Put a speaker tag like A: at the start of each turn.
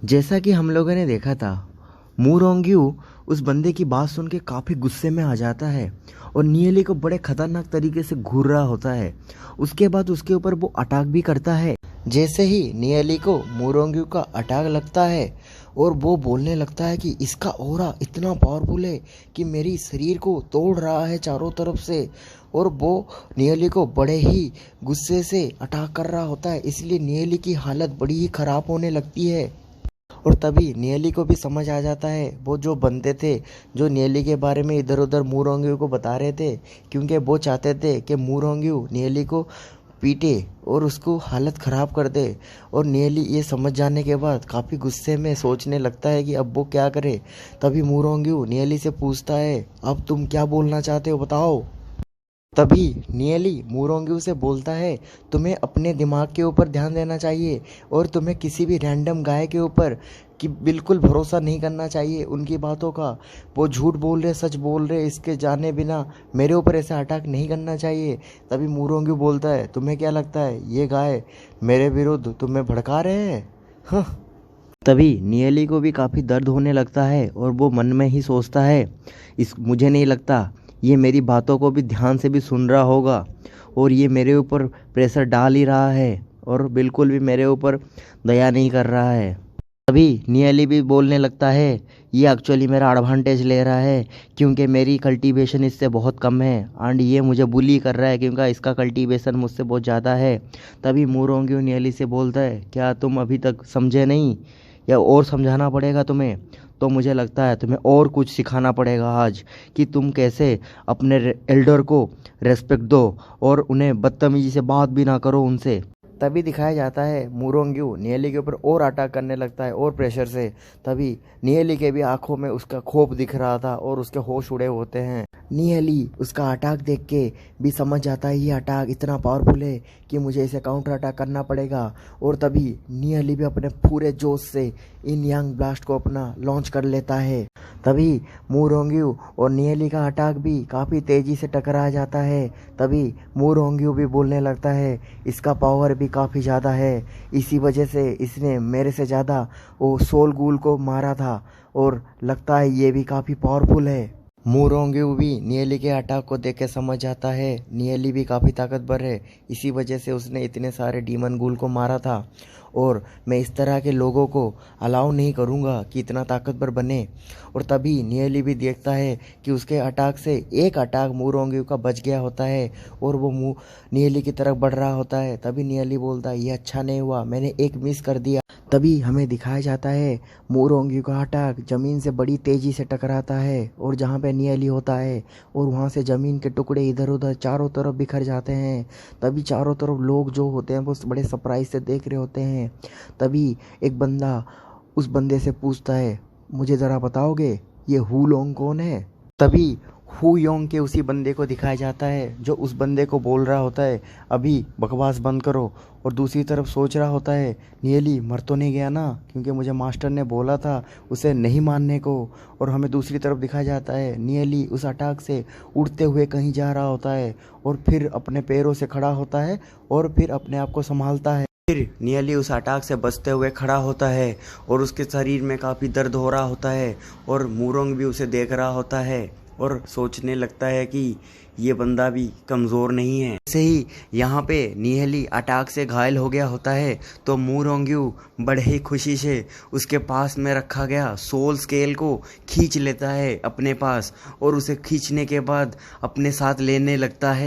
A: जैसा कि हम लोगों ने देखा था, मुरोंग्यू उस बंदे की बात सुन के काफ़ी गुस्से में आ जाता है और नियली को बड़े खतरनाक तरीके से घूर रहा होता है। उसके बाद उसके ऊपर वो अटैक भी करता है। जैसे ही नियली को मुरोंग्यू का अटैक लगता है और वो बोलने लगता है कि इसका ऑरा इतना पावरफुल है कि मेरी शरीर को तोड़ रहा है चारों तरफ से, और वो नियली को बड़े ही गुस्से से अटैक कर रहा होता है। इसलिए नियली की हालत बड़ी ही ख़राब होने लगती है। और तभी नियली को भी समझ आ जाता है, वो जो बंदे थे जो नियली के बारे में इधर उधर मुरोंग्यू को बता रहे थे, क्योंकि वो चाहते थे कि मुरोंग्यू नियली को पीटे और उसको हालत ख़राब कर दे। और नियली ये समझ जाने के बाद काफ़ी गुस्से में सोचने लगता है कि अब वो क्या करे। तभी मुरोंग्यू नियली से पूछता है, अब तुम क्या बोलना चाहते हो बताओ। तभी नियली मुरोंग्यू से बोलता है, तुम्हें अपने दिमाग के ऊपर ध्यान देना चाहिए और तुम्हें किसी भी रैंडम गाय के ऊपर कि बिल्कुल भरोसा नहीं करना चाहिए उनकी बातों का। वो झूठ बोल रहे सच बोल रहे इसके जाने बिना मेरे ऊपर ऐसा अटैक नहीं करना चाहिए। तभी मुरोंग्यू बोलता है, तुम्हें क्या लगता है ये गाय मेरे विरुद्ध तुम्हें भड़का रहे हैं? हाँ। तभी नियली को भी काफ़ी दर्द होने लगता है और वो मन में ही सोचता है, इस मुझे नहीं लगता ये मेरी बातों को भी ध्यान से भी सुन रहा होगा और ये मेरे ऊपर प्रेशर डाल ही रहा है और बिल्कुल भी मेरे ऊपर दया नहीं कर रहा है। तभी नियली भी बोलने लगता है, ये एक्चुअली मेरा एडवांटेज ले रहा है क्योंकि मेरी कल्टीवेशन इससे बहुत कम है एंड ये मुझे बुली कर रहा है क्योंकि इसका कल्टीवेशन मुझसे बहुत ज़्यादा है। तभी मुरोंग्यू नियली से बोलता है, क्या तुम अभी तक समझे नहीं या और समझाना पड़ेगा तुम्हें? तो मुझे लगता है तुम्हें और कुछ सिखाना पड़ेगा आज कि तुम कैसे अपने एल्डर को रेस्पेक्ट दो और उन्हें बदतमीजी से बात भी ना करो उनसे। तभी दिखाया जाता है मुरोंग्यू नियली के ऊपर और अटैक करने लगता है और प्रेशर से। तभी नियली के भी आंखों में उसका खौफ दिख रहा था और उसके होश उड़े होते हैं। नियली उसका अटैक देख के भी समझ जाता है ये अटैक इतना पावरफुल है कि मुझे इसे काउंटर अटैक करना पड़ेगा। और तभी नियली भी अपने पूरे जोश से इन यांग ब्लास्ट को अपना लॉन्च कर लेता है। तभी मुरोंग्यू और नियली का अटैक भी काफ़ी तेज़ी से टकरा जाता है। तभी मुरोंग्यू भी बोलने लगता है, इसका पावर भी काफ़ी ज़्यादा है, इसी वजह से इसने मेरे से ज़्यादा वो सोल गूल को मारा था और लगता है ये भी काफ़ी पावरफुल है। मुरोंग्यू भी नियली के अटैक को देख के समझ जाता है नियली भी काफ़ी ताकतवर है, इसी वजह से उसने इतने सारे डीमन गूल को मारा था और मैं इस तरह के लोगों को अलाउ नहीं करूँगा कि इतना ताकतवर बने। और तभी नियली भी देखता है कि उसके अटैक से एक अटैक मुरोंग्यू का बच गया होता है और वो नियली की तरफ बढ़ रहा होता है। तभी नियली बोलता है, ये अच्छा नहीं हुआ, मैंने एक मिस कर दिया। तभी हमें दिखाया जाता है मुरोंग्यू का अटैक ज़मीन से बड़ी तेज़ी से टकराता है और जहाँ पे नियली होता है और वहाँ से ज़मीन के टुकड़े इधर उधर चारों तरफ बिखर जाते हैं। तभी चारों तरफ लोग जो होते हैं वो बड़े सरप्राइज से देख रहे होते हैं। तभी एक बंदा उस बंदे से पूछता है, मुझे ज़रा बताओगे ये हू लोंग कौन है? तभी हू योंग के उसी बंदे को दिखाया जाता है जो उस बंदे को बोल रहा होता है, अभी बकवास बंद करो। और दूसरी तरफ सोच रहा होता है, नियली मर तो नहीं गया ना, क्योंकि मुझे मास्टर ने बोला था उसे नहीं मानने को। और हमें दूसरी तरफ दिखाया जाता है नियली उस अटैक से उड़ते हुए कहीं जा रहा होता है और फिर अपने पैरों से खड़ा होता है और फिर अपने आप को संभालता है। फिर नियली उस अटैक से बचते हुए खड़ा होता है और उसके शरीर में काफ़ी दर्द हो रहा होता है और मुरोंग भी उसे देख रहा होता है और सोचने लगता है कि ये बंदा भी कमज़ोर नहीं है। ऐसे ही यहाँ पे नियली अटैक से घायल हो गया होता है तो मुरोंग्यू बड़े ही खुशी से उसके पास में रखा गया सोल स्केल को खींच लेता है अपने पास और उसे खींचने के बाद अपने साथ लेने लगता है।